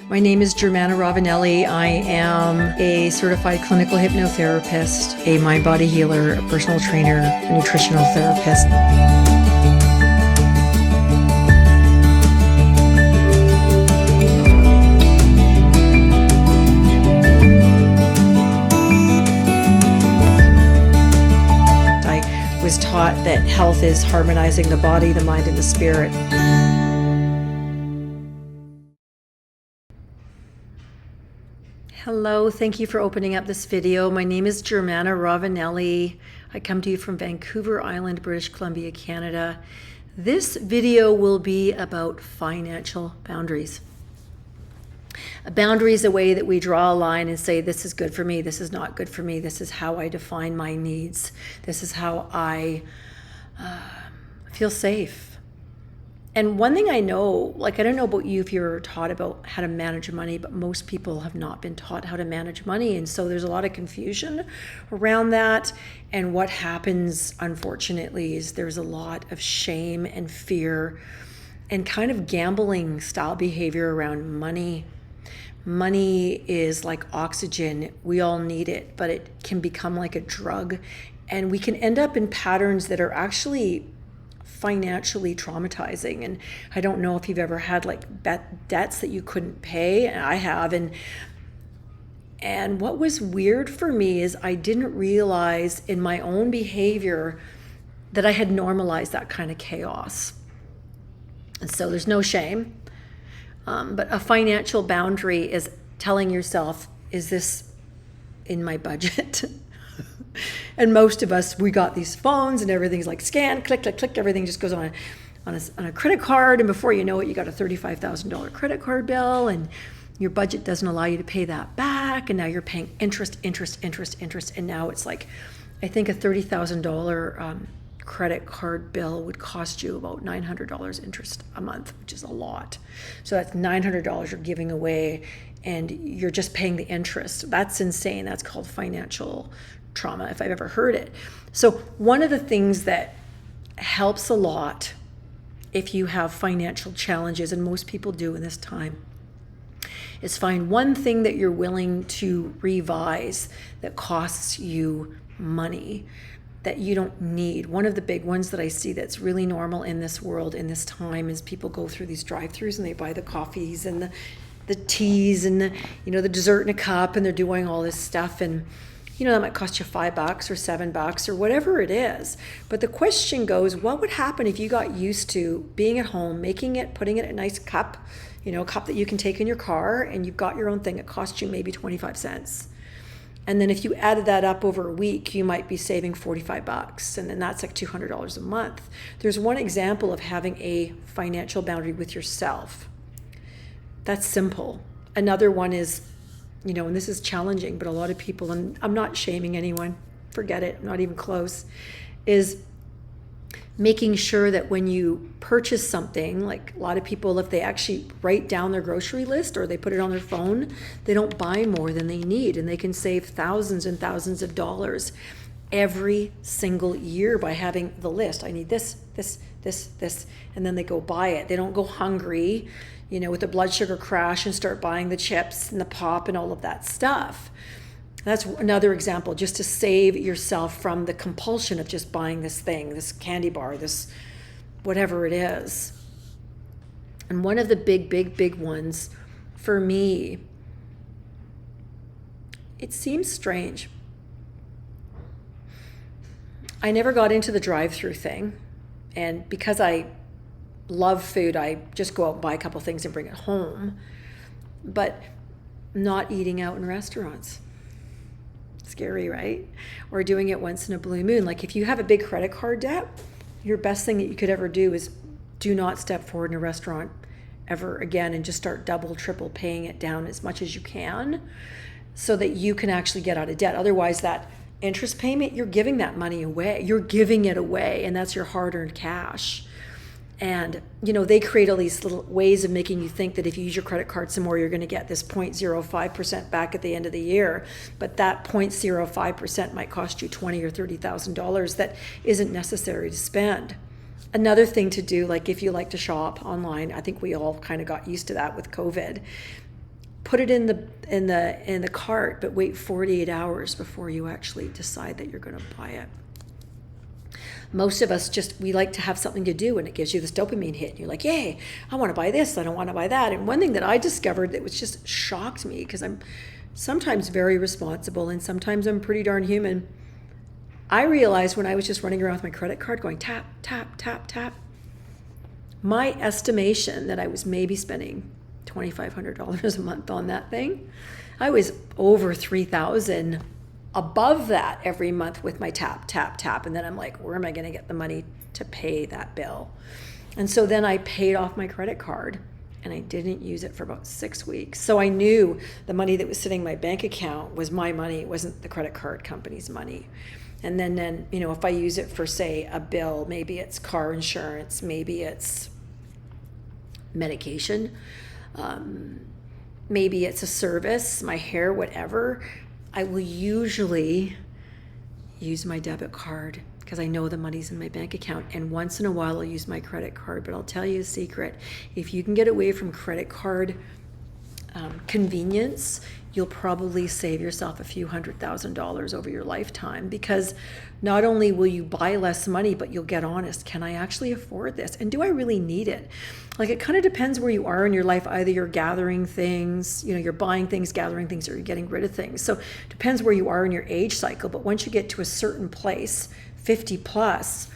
My name is Germana Ravanelli. I am a certified clinical hypnotherapist, a mind-body healer, a personal trainer, a nutritional therapist. I was taught that health is harmonizing the body, the mind, and the spirit. Hello, thank you for opening up this video. My name is Germana Ravanelli. I come to you from Vancouver Island, British Columbia, Canada. This video will be about financial boundaries. A boundary is a way that we draw a line and say, this is good for me, this is not good for me, this is how I define my needs, this is how I feel safe. And one thing I know, I don't know about you if you're taught about how to manage money, but most people have not been taught how to manage money. And so there's a lot of confusion around that. And what happens, unfortunately, is there's a lot of shame and fear and kind of gambling style behavior around money. Money is like oxygen. We all need it, but it can become like a drug. And we can end up in patterns that are actually financially traumatizing. And I don't know if you've ever had debts that you couldn't pay. I have. And what was weird for me is I didn't realize in my own behavior that I had normalized that kind of chaos. And so there's no shame. But a financial boundary is telling yourself, is this in my budget? And most of us, we got these phones and everything's like scan, click, click, click. Everything just goes on a credit card. And before you know it, you got a $35,000 credit card bill and your budget doesn't allow you to pay that back. And now you're paying interest. And now it's like, I think a $30,000 credit card bill would cost you about $900 interest a month, which is a lot. So that's $900 you're giving away and you're just paying the interest. That's insane. That's called financial trauma, if I've ever heard it. So one of the things that helps a lot if you have financial challenges, and most people do in this time, is find one thing that you're willing to revise that costs you money that you don't need. One of the big ones that I see that's really normal in this world, in this time, is people go through these drive-thrus and they buy the coffees and the teas and the dessert in a cup, and they're doing all this stuff, and that might cost you $5 or $7 or whatever it is. But the question goes, what would happen if you got used to being at home, putting it in a nice cup, a cup that you can take in your car, and you've got your own thing. It costs you maybe 25 cents. And then if you added that up over a week, you might be saving $45. And then that's like $200 a month. There's one example of having a financial boundary with yourself. That's simple. Another one is, and this is challenging, but a lot of people, and I'm not shaming anyone, forget it, I'm not even close, is making sure that when you purchase something, like a lot of people, if they actually write down their grocery list or they put it on their phone, they don't buy more than they need, and they can save thousands and thousands of dollars every single year by having the list. I need this, and then they go buy it. They don't go hungry, with the blood sugar crash and start buying the chips and the pop and all of that stuff. That's another example, just to save yourself from the compulsion of just buying this thing, this candy bar, this whatever it is. And one of the big ones for me, it seems strange. I never got into the drive-through thing. And because I love food, I just go out and buy a couple things and bring it home. But not eating out in restaurants. Scary, right? Or doing it once in a blue moon. Like if you have a big credit card debt, your best thing that you could ever do is do not step forward in a restaurant ever again and just start double, triple paying it down as much as you can so that you can actually get out of debt. Otherwise, that interest payment, you're giving that money away. You're giving it away, and that's your hard-earned cash. And, they create all these little ways of making you think that if you use your credit card some more, you're going to get this 0.05% back at the end of the year. But that 0.05% might cost you $20,000 or $30,000 that isn't necessary to spend. Another thing to do, like if you like to shop online, I think we all kind of got used to that with COVID, put it in the cart, but wait 48 hours before you actually decide that you're going to buy it. Most of us we like to have something to do, and it gives you this dopamine hit. You're like, yay, I want to buy this, I don't want to buy that. And one thing that I discovered that was just shocked me, because I'm sometimes very responsible and sometimes I'm pretty darn human. I realized when I was just running around with my credit card going tap, tap, tap, tap, my estimation that I was maybe spending $2,500 a month on that thing, I was over $3,000 above that every month with my tap, tap, tap. And then I'm like, where am I going to get the money to pay that bill? And so then I paid off my credit card, and I didn't use it for about 6 weeks. So I knew the money that was sitting in my bank account was my money. It wasn't the credit card company's money. And then, if I use it for, say, a bill, maybe it's car insurance, maybe it's medication, maybe it's a service, my hair, whatever, I will usually use my debit card because I know the money's in my bank account. And once in a while, I'll use my credit card. But I'll tell you a secret. If you can get away from credit card convenience, you'll probably save yourself a few $100,000 over your lifetime, because not only will you buy less money, but you'll get honest. Can I actually afford this? And do I really need it? Like, it kind of depends where you are in your life. Either you're gathering things, you're buying things, gathering things, or you're getting rid of things. So it depends where you are in your age cycle. But once you get to a certain place, 50 plus,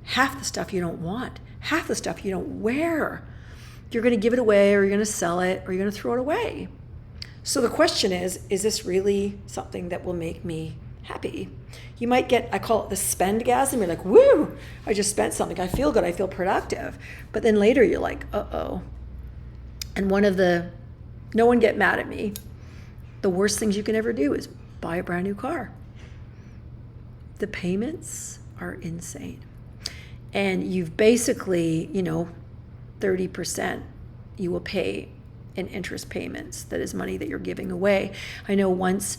half the stuff you don't want, half the stuff you don't wear, you're going to give it away, or you're going to sell it, or you're going to throw it away. So the question is this really something that will make me happy? You might get, I call it the spend-gasm. You're like, woo, I just spent something. I feel good. I feel productive. But then later you're like, uh-oh. And no one get mad at me, the worst things you can ever do is buy a brand new car. The payments are insane. And you've basically, 30% you will pay in interest payments. That is money that you're giving away. I know once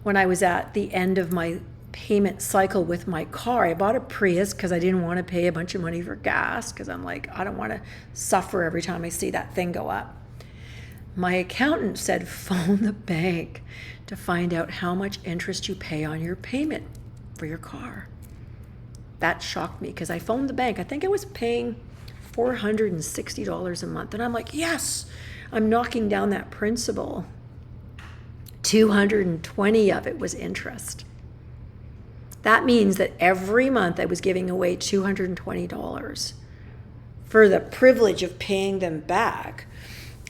when I was at the end of my payment cycle with my car, I bought a Prius because I didn't want to pay a bunch of money for gas, because I'm like, I don't want to suffer every time I see that thing go up. My accountant said, phone the bank to find out how much interest you pay on your payment for your car. That shocked me, because I phoned the bank. I think I was paying $460 a month. And I'm like, yes, I'm knocking down that principal. 220 of it was interest. That means that every month I was giving away $220 for the privilege of paying them back.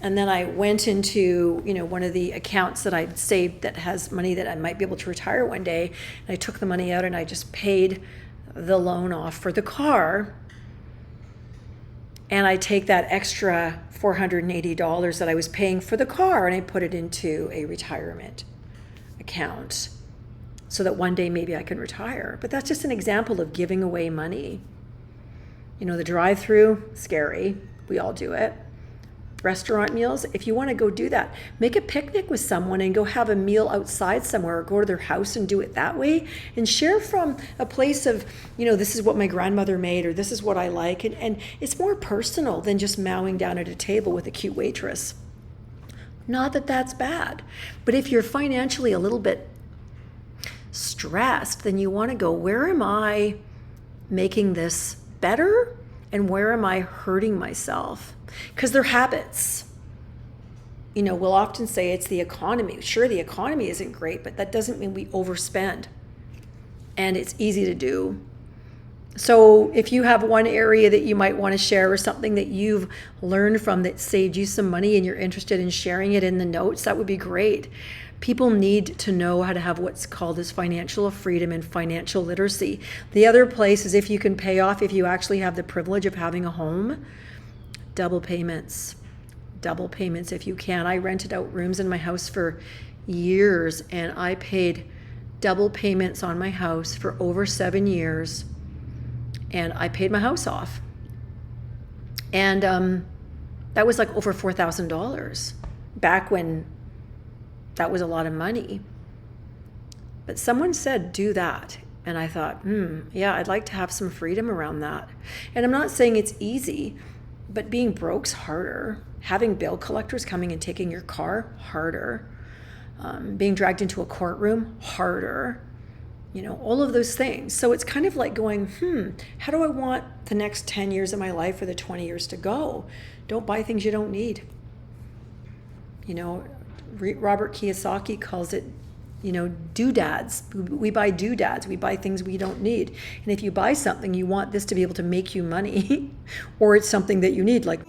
And then I went into, one of the accounts that I'd saved that has money that I might be able to retire one day. And I took the money out and I just paid the loan off for the car. And I take that extra $480 that I was paying for the car and I put it into a retirement account so that one day maybe I can retire. But that's just an example of giving away money. The drive-through, scary. We all do it. Restaurant meals, if you want to go do that, make a picnic with someone and go have a meal outside somewhere, or go to their house and do it that way, and share from a place of, this is what my grandmother made, or this is what I like. And it's more personal than just mowing down at a table with a cute waitress. Not that that's bad, but if you're financially a little bit stressed, then you want to go, where am I making this better? And where am I hurting myself? Because they're habits. We'll often say it's the economy. Sure, the economy isn't great, but that doesn't mean we overspend. And it's easy to do. So if you have one area that you might want to share, or something that you've learned from that saved you some money and you're interested in sharing it in the notes, that would be great. People need to know how to have what's called as financial freedom and financial literacy. The other place is if you can pay off, if you actually have the privilege of having a home, double payments if you can. I rented out rooms in my house for years, and I paid double payments on my house for over 7 years, and I paid my house off. And that was like over $4,000 back when that was a lot of money. But someone said, do that. And I thought, yeah, I'd like to have some freedom around that. And I'm not saying it's easy. But being broke's harder. Having bill collectors coming and taking your car, harder. Being dragged into a courtroom, harder. All of those things. So it's kind of like going, how do I want the next 10 years of my life or the 20 years to go? Don't buy things you don't need. Robert Kiyosaki calls it, doodads. We buy doodads. We buy things we don't need. And if you buy something, you want this to be able to make you money or it's something that you need, like